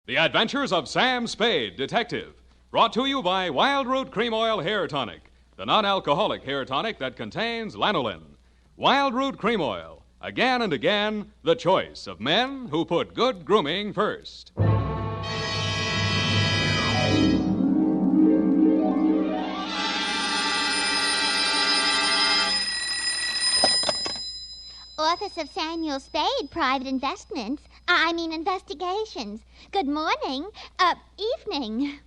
The Adventures of Sam Spade, Detective. Brought to you by Wild Root Cream Oil Hair Tonic, the non-alcoholic hair tonic that contains lanolin. Wild Root Cream Oil, again and again, the choice of men who put good grooming first. Office of Samuel Spade, Private Investigations. Good morning. Evening.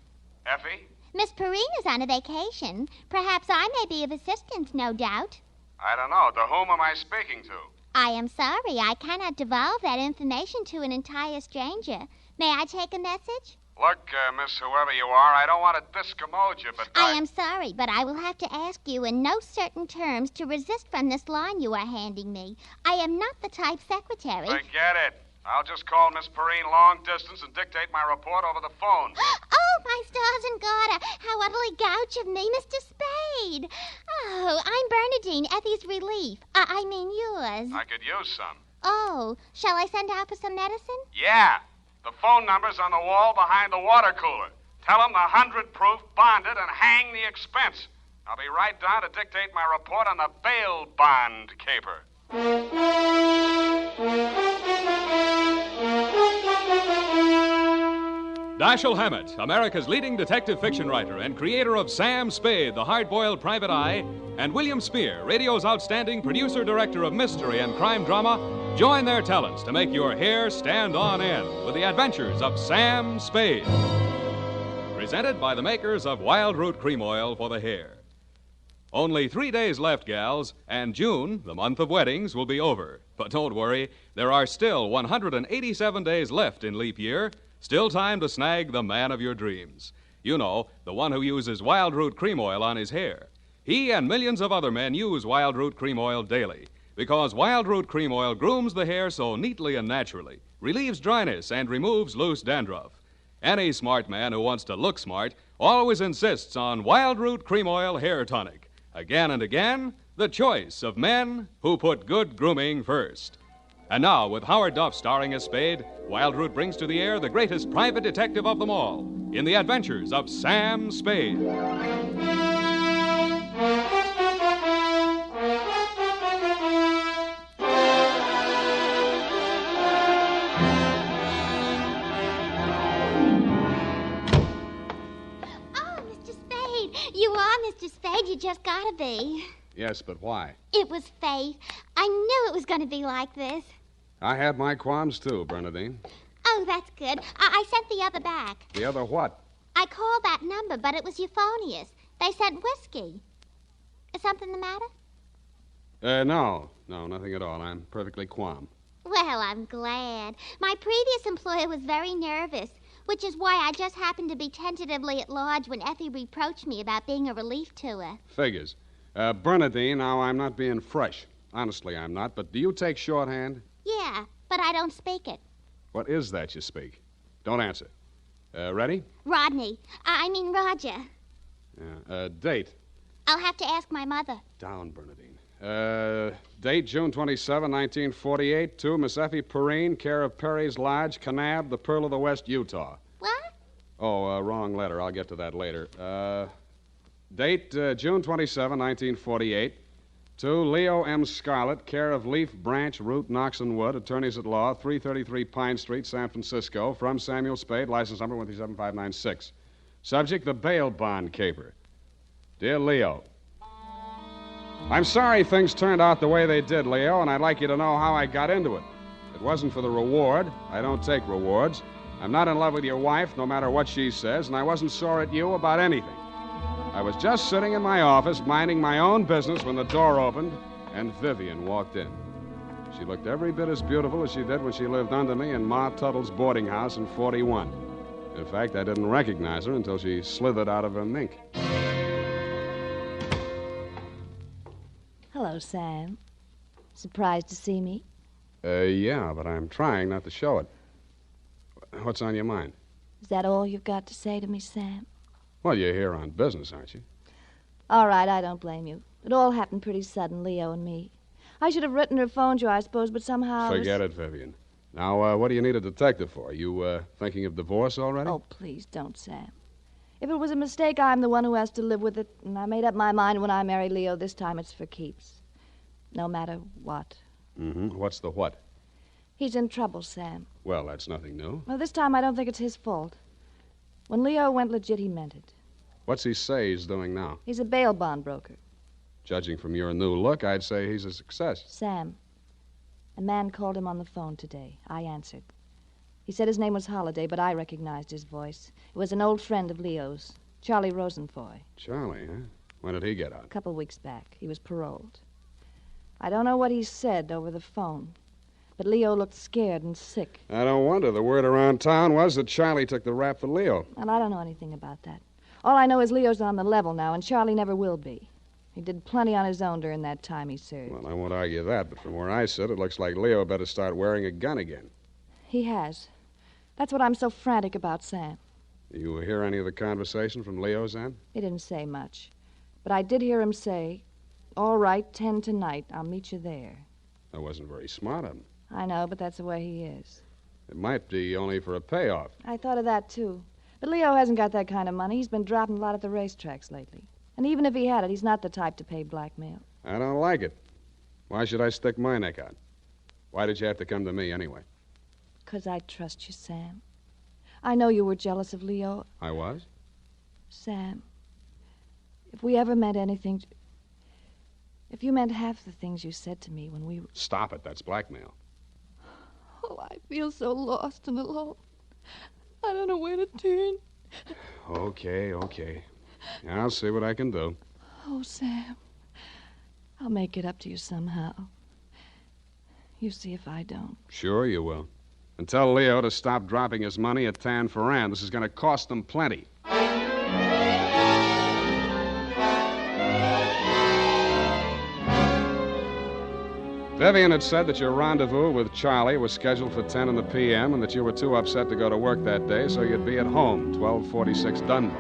Effie? Miss Perrine is on a vacation. Perhaps I may be of assistance, no doubt. I don't know. To whom am I speaking to? I am sorry. I cannot divulge that information to an entire stranger. May I take a message? Look, Miss Whoever you are, I don't want to discommode you, but I am sorry, but I will have to ask you in no certain terms to resist from this line you are handing me. I am not the type secretary. Forget it. I'll just call Miss Perrine long distance and dictate my report over the phone. Oh, my stars and garter, how utterly gouch of me, Mr. Spade. Oh, I'm Bernadine, Effie's relief. I mean yours. I could use some. Oh, shall I send out for some medicine? Yeah. The phone number's on the wall behind the water cooler. Tell them the 100 proof, bonded, and hang the expense. I'll be right down to dictate my report on the bail bond caper. Dashiell Hammett, America's leading detective fiction writer and creator of Sam Spade, the hard-boiled private eye, and William Spear, radio's outstanding producer-director of mystery and crime drama, join their talents to make your hair stand on end with the adventures of Sam Spade. Presented by the makers of Wild Root Cream Oil for the hair. Only 3 days left, gals, and June, the month of weddings, will be over. But don't worry, there are still 187 days left in leap year. Still time to snag the man of your dreams. You know, the one who uses Wild Root Cream Oil on his hair. He and millions of other men use Wild Root Cream Oil daily because Wild Root Cream Oil grooms the hair so neatly and naturally, relieves dryness, and removes loose dandruff. Any smart man who wants to look smart always insists on Wild Root Cream Oil Hair Tonic. Again and again, the choice of men who put good grooming first. And now, with Howard Duff starring as Spade, Wild Root brings to the air the greatest private detective of them all in the adventures of Sam Spade. Oh, Mr. Spade. You are Mr. Spade. You just gotta be. Yes, but why? It was fate. I knew it was going to be like this. I had my qualms, too, Bernadine. Oh, that's good. I sent the other back. The other what? I called that number, but it was euphonious. They sent whiskey. Is something the matter? No, nothing at all. I'm perfectly calm. Well, I'm glad. My previous employer was very nervous, which is why I just happened to be tentatively at large when Effie reproached me about being a relief to her. Figures. Bernadine, now, I'm not being fresh. Honestly, I'm not. But do you take shorthand? Yeah, but I don't speak it. What is that you speak? Don't answer. Ready? Rodney. I mean Roger. Yeah. Date? I'll have to ask my mother. Down, Bernadine. Date, June 27, 1948, to Miss Effie Perrine, care of Perry's Lodge, Kanab, the Pearl of the West, Utah. What? Oh, wrong letter. I'll get to that later. Date, June 27, 1948, to Leo M. Scarlett, care of Leaf, Branch, Root, Knox & Wood, attorneys at law, 333 Pine Street, San Francisco, from Samuel Spade, license number 137596. Subject, the bail bond caper. Dear Leo, I'm sorry things turned out the way they did, Leo, and I'd like you to know how I got into it. It wasn't for the reward. I don't take rewards. I'm not in love with your wife, no matter what she says, and I wasn't sore at you about anything. I was just sitting in my office, minding my own business, when the door opened, and Vivian walked in. She looked every bit as beautiful as she did when she lived under me in Ma Tuttle's boarding house in 41. In fact, I didn't recognize her until she slithered out of her mink. Hello, Sam. Surprised to see me? Yeah, but I'm trying not to show it. What's on your mind? Is that all you've got to say to me, Sam? Well, you're here on business, aren't you? All right, I don't blame you. It all happened pretty sudden, Leo and me. I should have written or phoned you, I suppose, but somehow... Forget it, Vivian. Now, what do you need a detective for? You thinking of divorce already? Oh, please don't, Sam. If it was a mistake, I'm the one who has to live with it, and I made up my mind when I married Leo. This time it's for keeps. No matter what. Mm-hmm. What's the what? He's in trouble, Sam. Well, that's nothing new. Well, this time I don't think it's his fault. When Leo went legit, he meant it. What's he say he's doing now? He's a bail bond broker. Judging from your new look, I'd say he's a success. Sam, a man called him on the phone today. I answered. He said his name was Holliday, but I recognized his voice. It was an old friend of Leo's, Charlie Rosenfoy. Charlie, huh? When did he get out? A couple weeks back. He was paroled. I don't know what he said over the phone, but Leo looked scared and sick. I don't wonder. The word around town was that Charlie took the rap for Leo. And I don't know anything about that. All I know is Leo's on the level now, and Charlie never will be. He did plenty on his own during that time he served. Well, I won't argue that, but from where I sit, it looks like Leo better start wearing a gun again. He has. That's what I'm so frantic about, Sam. You hear any of the conversation from Leo's end? He didn't say much. But I did hear him say, "All right, 10 tonight. I'll meet you there." That wasn't very smart of him. I know, but that's the way he is. It might be only for a payoff. I thought of that, too. But Leo hasn't got that kind of money. He's been dropping a lot at the racetracks lately. And even if he had it, he's not the type to pay blackmail. I don't like it. Why should I stick my neck out? Why did you have to come to me anyway? 'Cause I trust you, Sam. I know you were jealous of Leo. I was? Sam, if we ever meant anything... If you meant half the things you said to me when we were... Stop it. That's blackmail. Oh, I feel so lost and alone. I don't know where to turn. Okay. I'll see what I can do. Oh, Sam, I'll make it up to you somehow. You see if I don't. Sure you will. And tell Leo to stop dropping his money at Tan Ferran. This is going to cost them plenty. Vivian had said that your rendezvous with Charlie was scheduled for 10 in the p.m. and that you were too upset to go to work that day, so you'd be at home, 1246 Dunbar.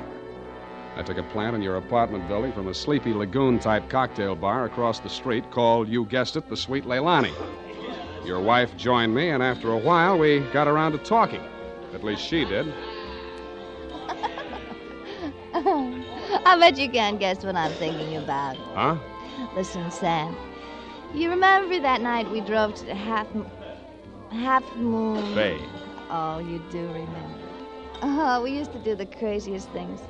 I took a plant in your apartment building from a Sleepy Lagoon-type cocktail bar across the street called, you guessed it, the Sweet Leilani. Your wife joined me, and after a while, we got around to talking. At least she did. I bet you can't guess what I'm thinking about. Huh? Listen, Sam. You remember that night we drove to the Half Moon... Bay. Oh, you do remember. Oh, we used to do the craziest things.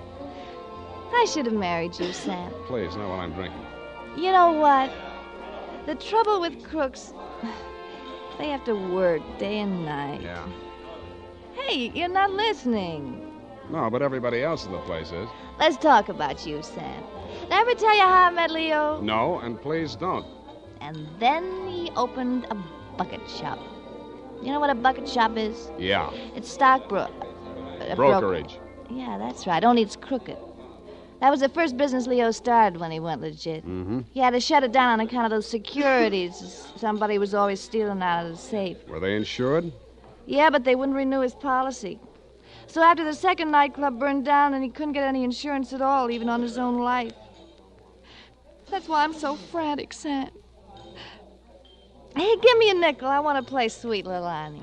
I should have married you, Sam. Please, not while I'm drinking. You know what? The trouble with crooks... They have to work day and night. Yeah. Hey, you're not listening. No, but everybody else in the place is. Let's talk about you, Sam. Did I ever tell you how I met Leo? No, and please don't. And then he opened a bucket shop. You know what a bucket shop is? Yeah. It's Brokerage. Yeah, that's right. Only it's crooked. That was the first business Leo started when he went legit. Mm-hmm. He had to shut it down on account of those securities. Somebody was always stealing out of the safe. Were they insured? Yeah, but they wouldn't renew his policy. So after the second nightclub burned down and he couldn't get any insurance at all, even on his own life. That's why I'm so frantic, Sam. Hey, give me a nickel. I want to play Sweet Leilani.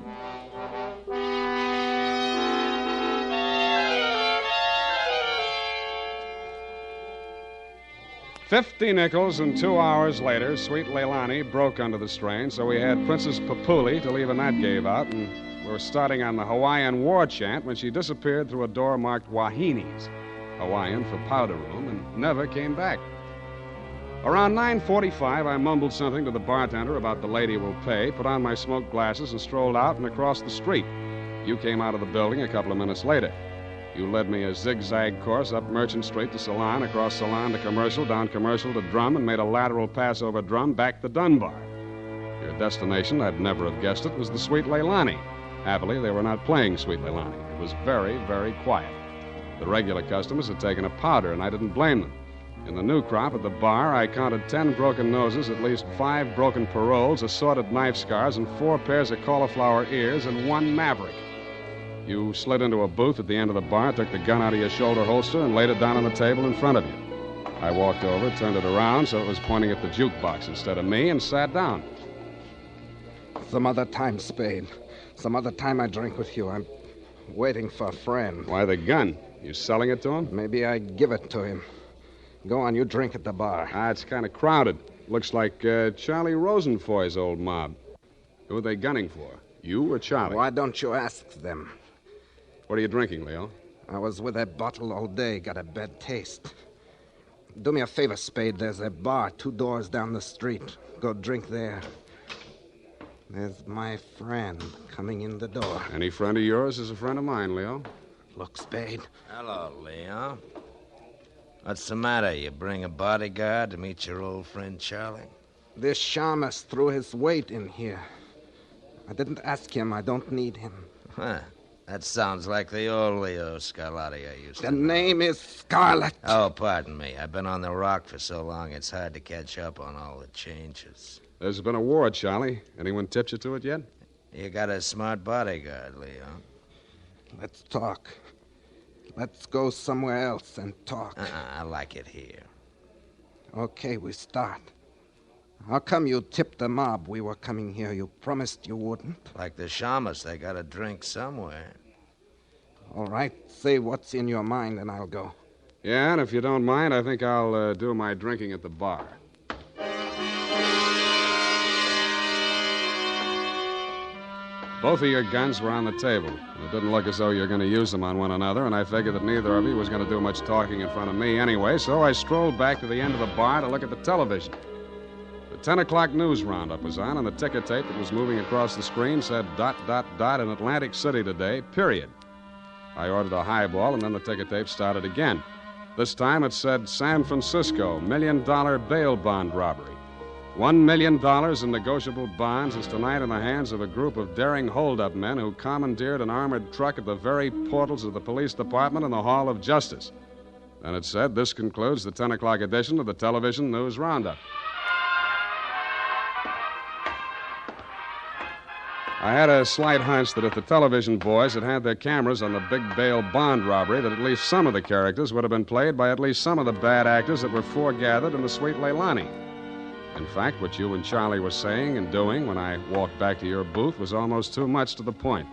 $50 and 2 hours later, Sweet Leilani broke under the strain, so we had Princess Papuli to leave a that gave out, and we were starting on the Hawaiian war chant when she disappeared through a door marked Wahines, Hawaiian for powder room, and never came back. Around 9:45, I mumbled something to the bartender about the lady will pay, put on my smoked glasses, and strolled out and across the street. You came out of the building a couple of minutes later. You led me a zigzag course up Merchant Street to Salon, across Salon to Commercial, down Commercial to Drum, and made a lateral pass over Drum back to Dunbar. Your destination, I'd never have guessed it, was the Sweet Leilani. Happily, they were not playing Sweet Leilani. It was very, very quiet. The regular customers had taken a powder, and I didn't blame them. In the new crop at the bar, I counted 10 broken noses, at least 5 broken paroles, assorted knife scars, and 4 pairs of cauliflower ears, and 1 maverick. You slid into a booth at the end of the bar, took the gun out of your shoulder holster, and laid it down on the table in front of you. I walked over, turned it around so it was pointing at the jukebox instead of me, and sat down. Some other time, Spade. Some other time I drink with you. I'm waiting for a friend. Why the gun? You selling it to him? Maybe I give it to him. Go on, you drink at the bar. It's kind of crowded. Looks like Charlie Rosenfoy's old mob. Who are they gunning for? You or Charlie? Why don't you ask them? What are you drinking, Leo? I was with that bottle all day. Got a bad taste. Do me a favor, Spade. There's a bar 2 doors down the street. Go drink there. There's my friend coming in the door. Any friend of yours is a friend of mine, Leo. Look, Spade. Hello, Leo. What's the matter? You bring a bodyguard to meet your old friend Charlie? This shamus threw his weight in here. I didn't ask him. I don't need him. Huh. That sounds like the old Leo Scarlatti I used to The know. name is Scarlet. Oh, pardon me. I've been on the rock for so long, it's hard to catch up on all the changes. There's been a war, Charlie. Anyone tipped you to it yet? You got a smart bodyguard, Leo. Let's talk. Let's go somewhere else and talk. I like it here. Okay, we start. How come you tipped the mob we were coming here? You promised you wouldn't. Like the shamus, they got to drink somewhere. All right, say what's in your mind and I'll go. Yeah, and if you don't mind, I think I'll do my drinking at the bar. Both of your guns were on the table. It didn't look as though you were going to use them on one another, and I figured that neither of you was going to do much talking in front of me anyway, so I strolled back to the end of the bar to look at the television. The 10 o'clock news roundup was on, and the ticker tape that was moving across the screen said ... in Atlantic City today, period. I ordered a highball, and then the ticker tape started again. This time it said San Francisco, $1 million bail bond robbery. $1 million in negotiable bonds is tonight in the hands of a group of daring hold-up men who commandeered an armored truck at the very portals of the police department and the Hall of Justice. Then it said, this concludes the 10 o'clock edition of the television news roundup. I had a slight hunch that if the television boys had had their cameras on the big bail bond robbery, that at least some of the characters would have been played by at least some of the bad actors that were foregathered in the Sweet Leilani. In fact, what you and Charlie were saying and doing when I walked back to your booth was almost too much to the point.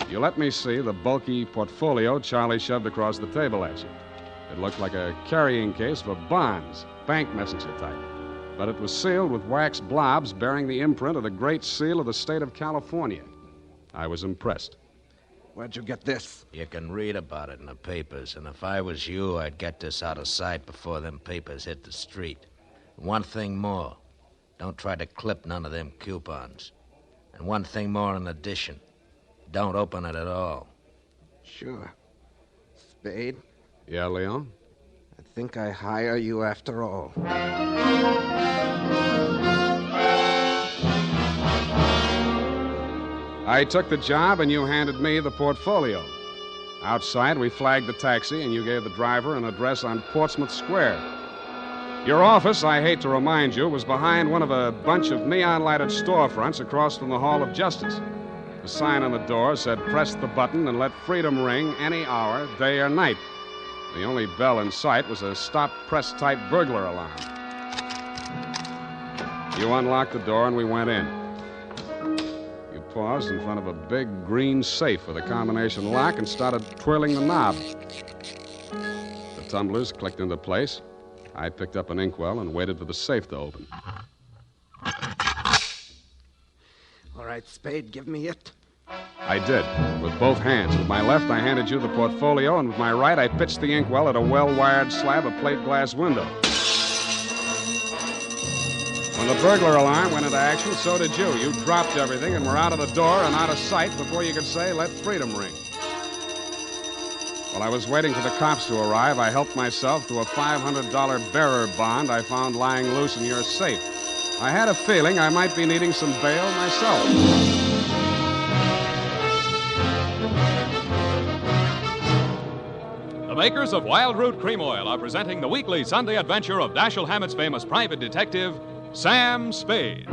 You let me see the bulky portfolio Charlie shoved across the table at you. It looked like a carrying case for bonds, bank messenger type. But it was sealed with wax blobs bearing the imprint of the Great Seal of the state of California. I was impressed. Where'd you get this? You can read about it in the papers, and if I was you, I'd get this out of sight before them papers hit the street. One thing more. Don't try to clip none of them coupons. And one thing more in addition. Don't open it at all. Sure. Spade, Yeah, Leon? I think I hire you after all. I took the job, and you handed me the portfolio. Outside, we flagged the taxi, and you gave the driver an address on Portsmouth Square. Your office, I hate to remind you, was behind one of a bunch of neon-lighted storefronts across from the Hall of Justice. The sign on the door said, press the button and let freedom ring any hour, day or night. The only bell in sight was a stop-press-type burglar alarm. You unlocked the door and we went in. You paused in front of a big green safe with a combination lock and started twirling the knob. The tumblers clicked into place. I picked up an inkwell and waited for the safe to open. All right, Spade, give me it. I did, with both hands. With my left, I handed you the portfolio, and with my right, I pitched the inkwell at a well-wired slab of plate glass window. When the burglar alarm went into action, so did you. You dropped everything and were out of the door and out of sight before you could say, let freedom ring. While I was waiting for the cops to arrive, I helped myself to a $500 bearer bond I found lying loose in your safe. I had a feeling I might be needing some bail myself. The makers of Wild Root Cream Oil are presenting the weekly Sunday adventure of Dashiell Hammett's famous private detective, Sam Spade.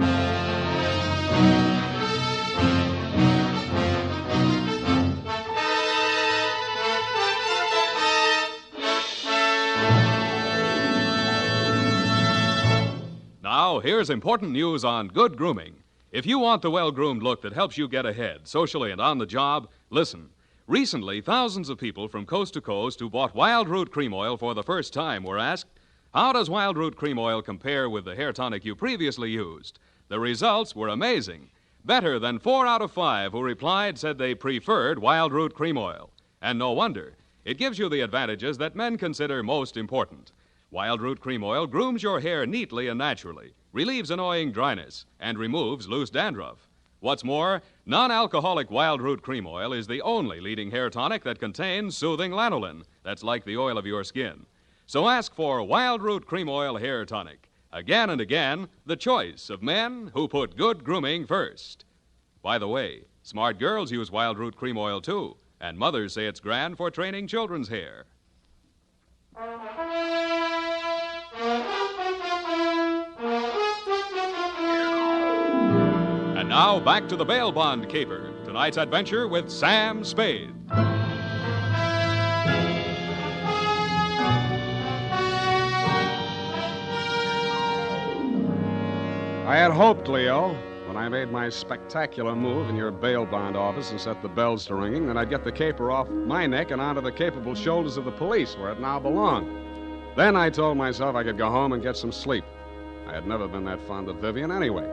Now, here's important news on good grooming. If you want the well-groomed look that helps you get ahead, socially and on the job, listen. Recently, thousands of people from coast to coast who bought Wild Root Cream Oil for the first time were asked, how does Wild Root Cream Oil compare with the hair tonic you previously used? The results were amazing. Better than 4 out of 5 who replied said they preferred Wild Root Cream Oil. And no wonder. It gives you the advantages that men consider most important. Wild Root Cream Oil grooms your hair neatly and naturally, relieves annoying dryness, and removes loose dandruff. What's more, non-alcoholic Wild Root Cream Oil is the only leading hair tonic that contains soothing lanolin. That's like the oil of your skin. So ask for Wild Root Cream Oil Hair Tonic. Again and again, the choice of men who put good grooming first. By the way, smart girls use Wild Root Cream Oil, too, and mothers say it's grand for training children's hair. And now, back to the bail bond caper. Tonight's adventure with Sam Spade. I had hoped, Leo, when I made my spectacular move in your bail bond office and set the bells to ringing, that I'd get the caper off my neck and onto the capable shoulders of the police, where it now belonged. Then I told myself I could go home and get some sleep. I had never been that fond of Vivian anyway.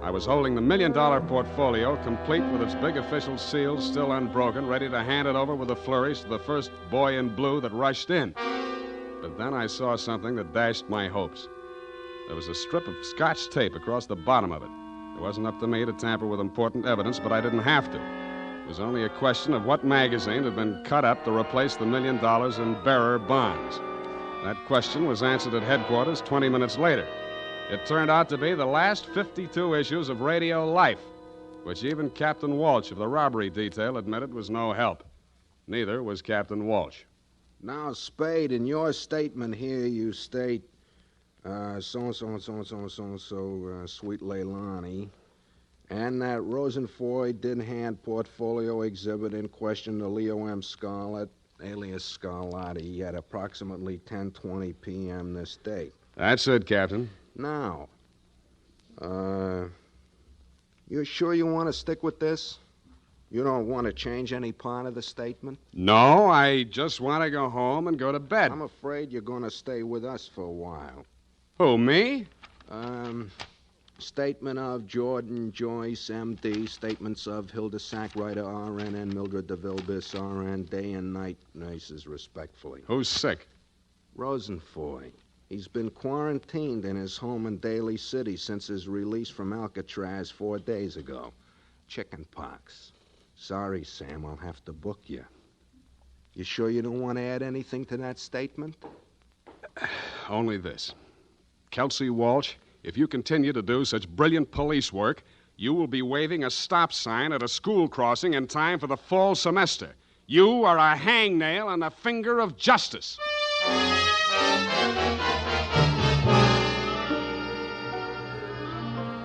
I was holding the $1 million portfolio, complete with its big official seals still unbroken, ready to hand it over with a flourish to the first boy in blue that rushed in. But then I saw something that dashed my hopes. There was a strip of Scotch tape across the bottom of it. It wasn't up to me to tamper with important evidence, but I didn't have to. It was only a question of what magazine had been cut up to replace the $1 million in bearer bonds. That question was answered at headquarters 20 minutes later. It turned out to be the last 52 issues of Radio Life, which even Captain Walsh of the robbery detail admitted was no help. Neither was Captain Walsh. Now, Spade, in your statement here, you state, so-and-so, Sweet Leilani, and that Rosenfoy did hand portfolio exhibit in question to Leo M. Scarlett, alias Scarlatti, at approximately 10:20 p.m. this date. That's it, Captain. Now, you sure you want to stick with this? You don't want to change any part of the statement? No, I just want to go home and go to bed. I'm afraid you're going to stay with us for a while. Who, me? Statement of Jordan Joyce, M.D., statements of Hilda Sackwriter, R.N., and Mildred DeVille, Biss, R.N., day and night nurses, respectfully. Who's sick? Rosenfoy. He's been quarantined in his home in Daly City since his release from Alcatraz 4 days ago. Chicken pox. Sorry, Sam, I'll have to book you. You sure you don't want to add anything to that statement? Only this. Kelsey Walsh, if you continue to do such brilliant police work, you will be waving a stop sign at a school crossing in time for the fall semester. You are a hangnail on the finger of justice.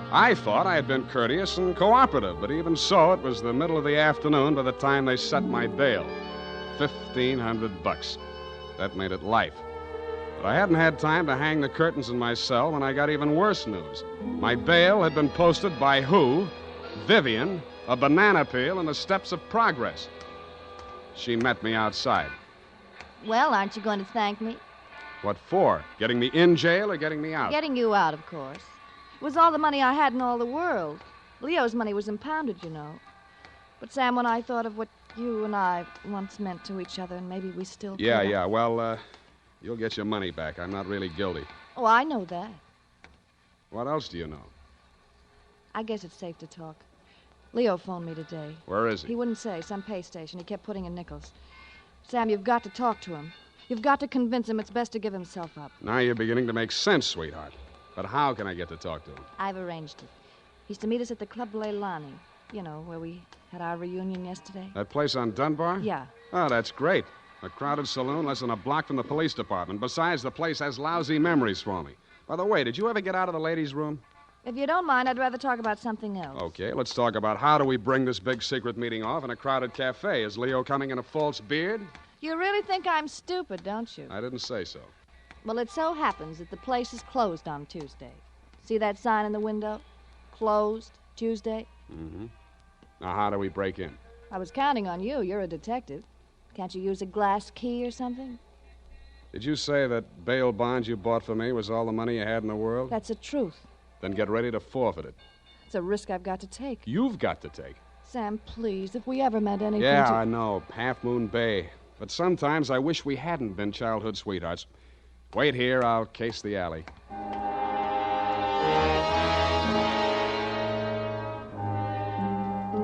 I thought I had been courteous and cooperative, but even so, it was the middle of the afternoon by the time they set my bail. $1,500. That made it life. But I hadn't had time to hang the curtains in my cell when I got even worse news. My bail had been posted by who? Vivian, a banana peel, and the steps of progress. She met me outside. Well, aren't you going to thank me? What for? Getting me in jail or getting me out? Getting you out, of course. It was all the money I had in all the world. Leo's money was impounded, you know. But, Sam, when I thought of what you and I once meant to each other, and maybe we still could... Yeah. Well, you'll get your money back. I'm not really guilty. Oh, I know that. What else do you know? I guess it's safe to talk. Leo phoned me today. Where is he? He wouldn't say. Some pay station. He kept putting in nickels. Sam, you've got to talk to him. You've got to convince him it's best to give himself up. Now you're beginning to make sense, sweetheart. But how can I get to talk to him? I've arranged it. He's to meet us at the Club Leilani. You know, where we had our reunion yesterday. That place on Dunbar? Yeah. Oh, that's great. A crowded saloon less than a block from the police department. Besides, the place has lousy memories for me. By the way, did you ever get out of the ladies' room? If you don't mind, I'd rather talk about something else. Okay, let's talk about how do we bring this big secret meeting off in a crowded cafe. Is Leo coming in a false beard? You really think I'm stupid, don't you? I didn't say so. Well, it so happens that the place is closed on Tuesday. See that sign in the window? Closed. Tuesday. Mm-hmm. Now, how do we break in? I was counting on you. You're a detective. Can't you use a glass key or something? Did you say that bail bond you bought for me was all the money you had in the world? That's the truth. Then get ready to forfeit it. It's a risk I've got to take. You've got to take. Sam, please, if we ever meant anything Yeah, to... I know. Half Moon Bay. But sometimes I wish we hadn't been childhood sweethearts. Wait here. I'll case the alley.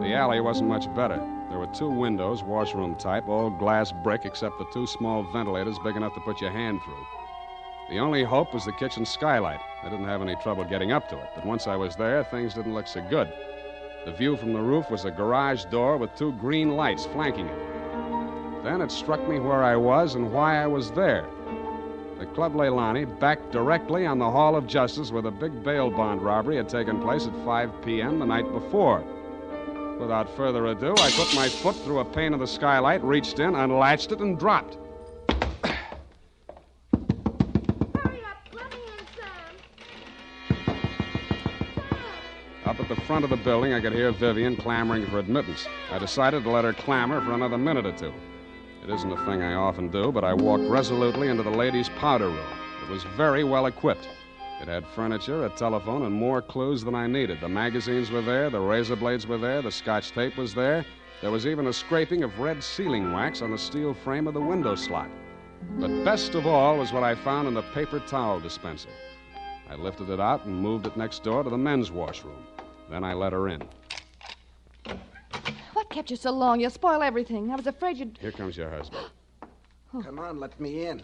The alley wasn't much better. There were 2 windows, washroom type, all glass brick, except for 2 small ventilators big enough to put your hand through. The only hope was the kitchen skylight. I didn't have any trouble getting up to it, but once I was there, things didn't look so good. The view from the roof was a garage door with 2 green lights flanking it. Then it struck me where I was and why I was there. The Club Leilani backed directly on the Hall of Justice where the big bail bond robbery had taken place at 5 p.m. the night before. Without further ado, I put my foot through a pane of the skylight, reached in, unlatched it, and dropped. Hurry up. Let me in, Sam. Up at the front of the building, I could hear Vivian clamoring for admittance. I decided to let her clamor for another minute or 2. It isn't a thing I often do, but I walked resolutely into the ladies' powder room. It was very well equipped. It had furniture, a telephone, and more clues than I needed. The magazines were there, the razor blades were there, the scotch tape was there. There was even a scraping of red sealing wax on the steel frame of the window slot. But best of all was what I found in the paper towel dispenser. I lifted it out and moved it next door to the men's washroom. Then I let her in. What kept you so long? You'll spoil everything. I was afraid you'd... Here comes your husband. Come on, let me in.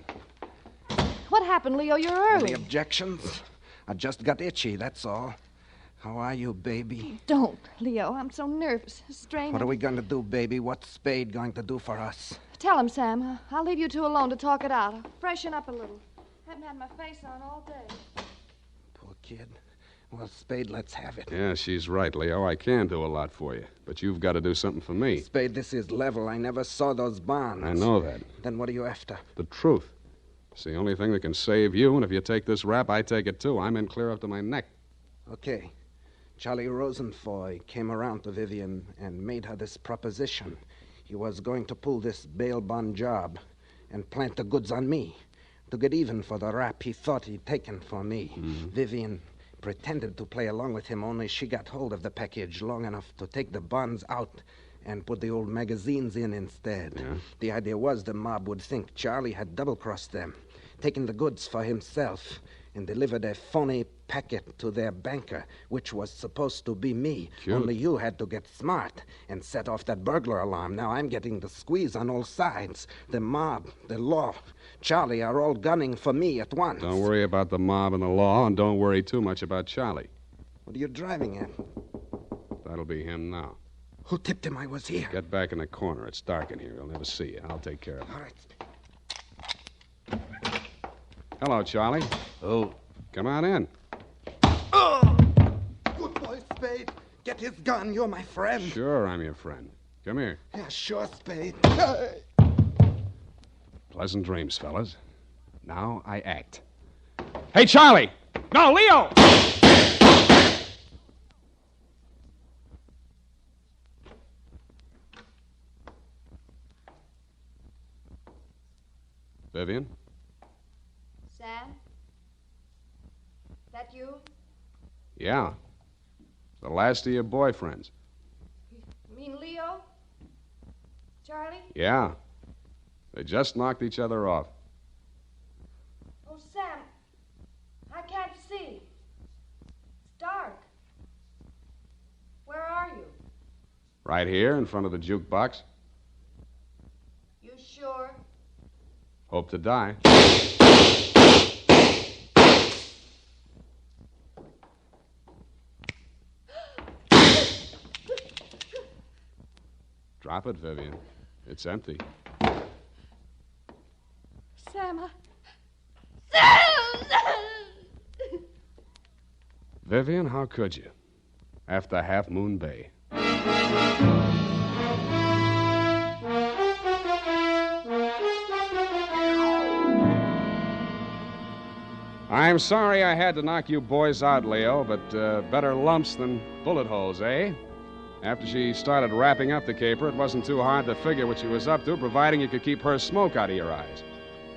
What happened, Leo? You're early. Any objections? I just got itchy, that's all. How are you, baby? Don't, Leo. I'm so nervous. Strained. What are we going to do, baby? What's Spade going to do for us? Tell him, Sam. I'll leave you 2 alone to talk it out. I'll freshen up a little. Haven't had my face on all day. Poor kid. Well, Spade, let's have it. Yeah, she's right, Leo. I can do a lot for you. But you've got to do something for me. Spade, this is level. I never saw those bonds. I know that. Then what are you after? The truth. It's the only thing that can save you, and if you take this rap, I take it too. I'm in clear up to my neck. Okay. Charlie Rosenfoy came around to Vivian and made her this proposition. He was going to pull this bail bond job and plant the goods on me to get even for the rap he thought he'd taken for me. Mm-hmm. Vivian pretended to play along with him, only she got hold of the package long enough to take the bonds out and put the old magazines in instead. Yeah. The idea was the mob would think Charlie had double-crossed them, taken the goods for himself, and delivered a phony packet to their banker, which was supposed to be me. Cute. Only you had to get smart and set off that burglar alarm. Now I'm getting the squeeze on all sides. The mob, the law, Charlie are all gunning for me at once. Don't worry about the mob and the law, and don't worry too much about Charlie. What are you driving at? That'll be him now. Who tipped him I was here? Get back in the corner. It's dark in here. He'll never see you. I'll take care of him. All right. Hello, Charlie. Oh, Come on in. Good boy, Spade. Get his gun. You're my friend. Sure, I'm your friend. Come here. Yeah, sure, Spade. Pleasant dreams, fellas. Now I act. Hey, Charlie! No, Leo! Vivian? Sam? That you? Yeah. The last of your boyfriends. You mean Leo? Charlie? Yeah. They just knocked each other off. Oh, Sam. I can't see. It's dark. Where are you? Right here in front of the jukebox. You sure? Hope to die. Drop it, Vivian. It's empty. Sam, Sam! Vivian, how could you? After Half Moon Bay. I'm sorry I had to knock you boys out, Leo, but better lumps than bullet holes, eh? After she started wrapping up the caper, it wasn't too hard to figure what she was up to, providing you could keep her smoke out of your eyes.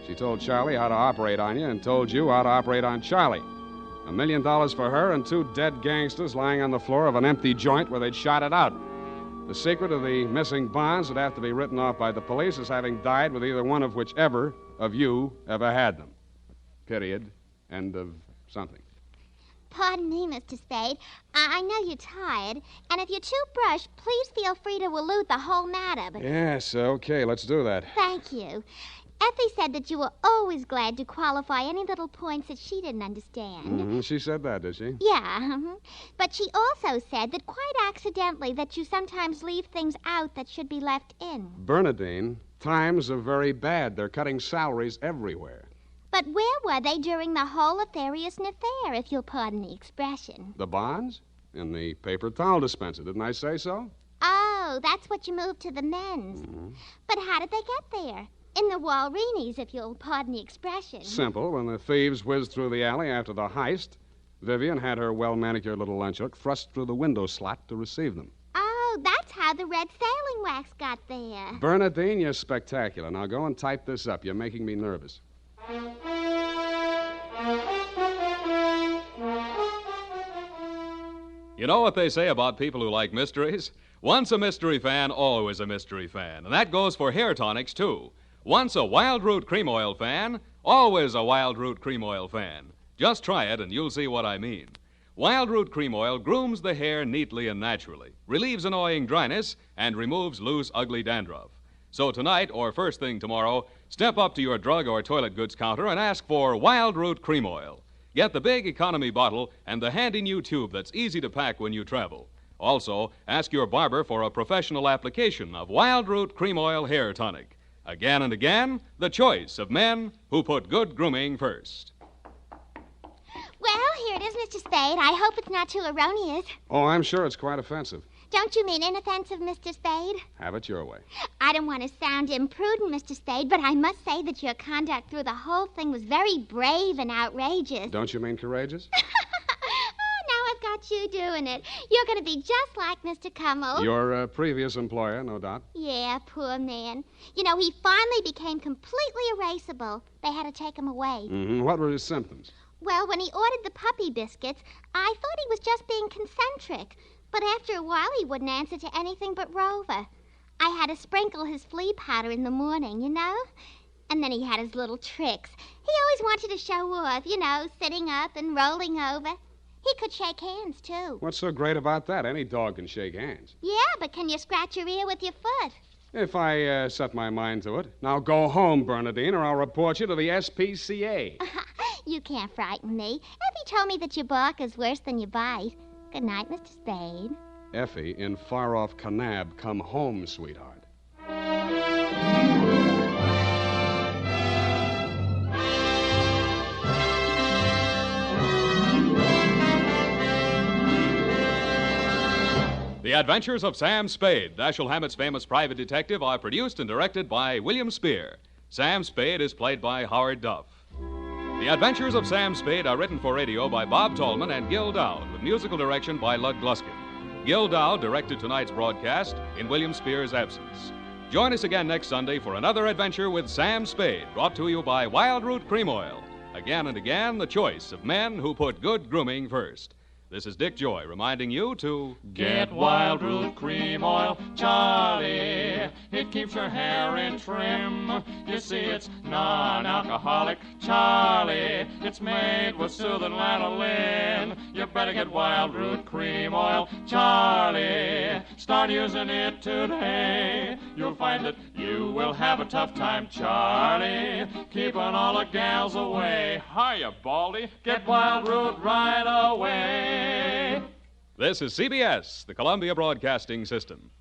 She told Charlie how to operate on you and told you how to operate on Charlie. $1 million for her and 2 dead gangsters lying on the floor of an empty joint where they'd shot it out. The secret of the missing bonds would have to be written off by the police as having died with either one of whichever of you ever had them. Period. End of something. Pardon me, Mr. Spade. I know you're tired, and if you're too brushed, please feel free to elude the whole matter. But Yes, okay, let's do that. thank you. Effie said that you were always glad to qualify any little points that she didn't understand. She said that, did she? Yeah, but she also said that quite accidentally that you sometimes leave things out that should be left in. Bernadine, times are very bad. They're cutting salaries everywhere. But where were they during the whole nefarious affair, if you'll pardon the expression? The bonds? In the paper towel dispenser, didn't I say so? Oh, that's what you moved to the men's. But how did they get there? In the Walreenies, if you'll pardon the expression. Simple. When the thieves whizzed through the alley after the heist, Vivian had her well-manicured little lunch hook thrust through the window slot to receive them. Oh, that's how the red sailing wax got there. Bernadine, you're spectacular. Now go and type this up. You're making me nervous. You know what they say about people who like mysteries? Once a mystery fan, always a mystery fan. And that goes for hair tonics, too. Once a Wild Root Cream Oil fan, always a Wild Root Cream Oil fan. Just try it and you'll see what I mean. Wild Root Cream Oil grooms the hair neatly and naturally, relieves annoying dryness, and removes loose, ugly dandruff. So tonight, or first thing tomorrow, step up to your drug or toilet goods counter and ask for Wild Root Cream Oil. Get the big economy bottle and the handy new tube that's easy to pack when you travel. Also, ask your barber for a professional application of Wild Root Cream Oil Hair Tonic. Again and again, the choice of men who put good grooming first. Well, here it is, Mr. Spade. I hope it's not too erroneous. Oh, I'm sure it's quite offensive. Don't you mean inoffensive, Mr. Spade? Have it your way. I don't want to sound imprudent, Mr. Spade, but I must say that your conduct through the whole thing was very brave and outrageous. Don't you mean courageous? Now I've got you doing it. You're going to be just like Mr. Cummel. Your previous employer, no doubt. Yeah, poor man. You know, he finally became completely erasable. They had to take him away. What were his symptoms? Well, when he ordered the puppy biscuits, I thought he was just being concentric. But after a while, he wouldn't answer to anything but Rover. I had to sprinkle his flea powder in the morning, you know? And then he had his little tricks. He always wanted to show off, you know, sitting up and rolling over. He could shake hands, too. What's so great about that? Any dog can shake hands. Yeah, but can you scratch your ear with your foot? If I set my mind to it. Now go home, Bernadine, or I'll report you to the SPCA. You can't frighten me. Effie told me that your bark is worse than your bite. Good night, Mr. Spade. Effie, in far-off Kanab, come home, sweetheart. The Adventures of Sam Spade, Dashiell Hammett's famous private detective, are produced and directed by William Spear. Sam Spade is played by Howard Duff. The Adventures of Sam Spade are written for radio by Bob Tallman and Gil Dowd, with musical direction by Lud Gluskin. Gil Dowd directed tonight's broadcast in William Spear's absence. Join us again next Sunday for another adventure with Sam Spade, brought to you by Wild Root Cream Oil. Again and again, the choice of men who put good grooming first. This is Dick Joy reminding you to get Wild Root Cream Oil, Charlie. It keeps your hair in trim. You see, it's non-alcoholic, Charlie. It's made with soothing lanolin. You better get Wild Root Cream Oil, Charlie. Start using it today. You'll find that you will have a tough time, Charlie, keeping all the gals away. Hiya, Baldy. Get Wild Root right away. This is CBS, the Columbia Broadcasting System.